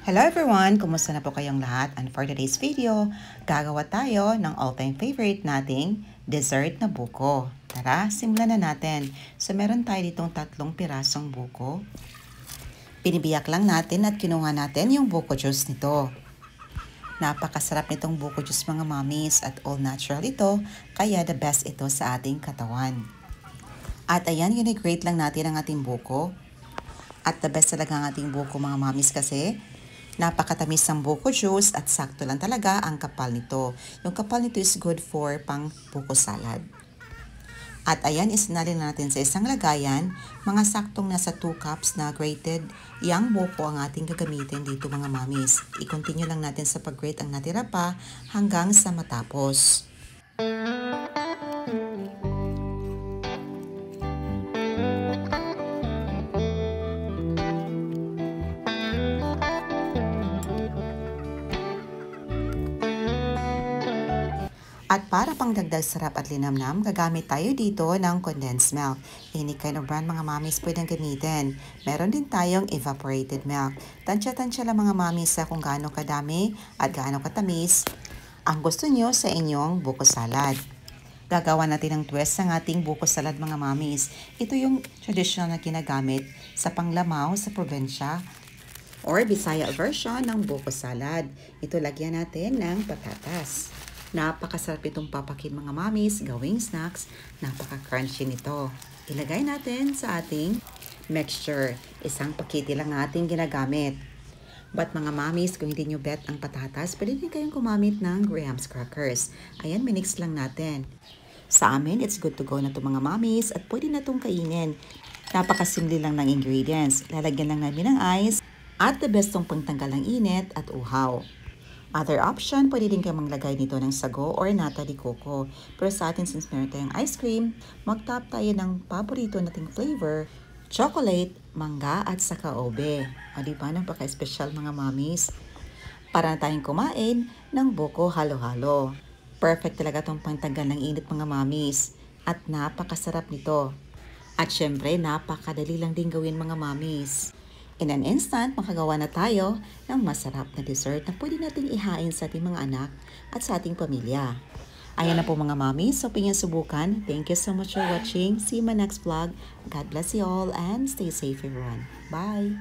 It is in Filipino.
Hello everyone! Kumusta na po kayong lahat? And for today's video, gagawa tayo ng all-time favorite nating dessert na buko. Tara, simulan na natin. So meron tayo ditong 3 pirasong buko. Pinibiyak lang natin at kinuha natin yung buko juice nito. Napakasarap nitong buko juice mga mommies at all natural ito, kaya the best ito sa ating katawan. At ayan, gine-grate lang natin ang ating buko. At the best talaga ang ating buko mga mommies kasi napakatamis ng buko juice at sakto lang talaga ang kapal nito. Yung kapal nito is good for pang buko salad. At ayan, isinalin natin sa isang lagayan, mga saktong nasa 2 cups na grated yang buko ang ating gagamitin dito mga mommies. I-continue lang natin sa pag-grate ang natira pa hanggang sa matapos. At para pang dagdag sarap at linamnam, gagamit tayo dito ng condensed milk. Any kind of brand mga mommies pwedeng gamitin. Meron din tayong evaporated milk. Tansya-tansya lang mga mommies sa kung gaano kadami at gaano katamis ang gusto nyo sa inyong buko salad. Gagawa natin ng twist ng ating buko salad mga mommies. Ito yung traditional na ginagamit sa panglamaw sa probinsya or Bisaya version ng buko salad. Ito lagyan natin ng patatas. Napakasarap itong papakin mga mommies, gawing snacks, napaka-crunchy nito. Ilagay natin sa ating mixture. Isang pakete lang ating ginagamit. But mga mommies, kung hindi nyo bet ang patatas, pwede din kayong gumamit ng Graham's crackers. Ayan, minix lang natin. Sa amin, it's good to go na ito mga mommies at pwede na itong kainin. Napakasimple lang ng ingredients. Lalagyan lang namin ng ice at the best tong pangtanggal ng init at uhaw. Other option, pwede din kayo maglagay nito ng sago or nata de coco. Pero sa atin, since meron tayong ice cream, mag-top tayo ng paborito nating flavor, chocolate, mangga at saka ube. O diba, napaka-special mga mommies. Para na tayong kumain ng buko halo-halo. Perfect talaga itong pangtanggal ng init mga mommies. At napakasarap nito. At syempre, napakadali lang din gawin mga mommies. In an instant, makagawa na tayo ng masarap na dessert na pwede nating ihain sa ating mga anak at sa ating pamilya. Ayan na po mga mommies, so pinyang subukan. Thank you so much for watching. See you in my next vlog. God bless you all and stay safe everyone. Bye!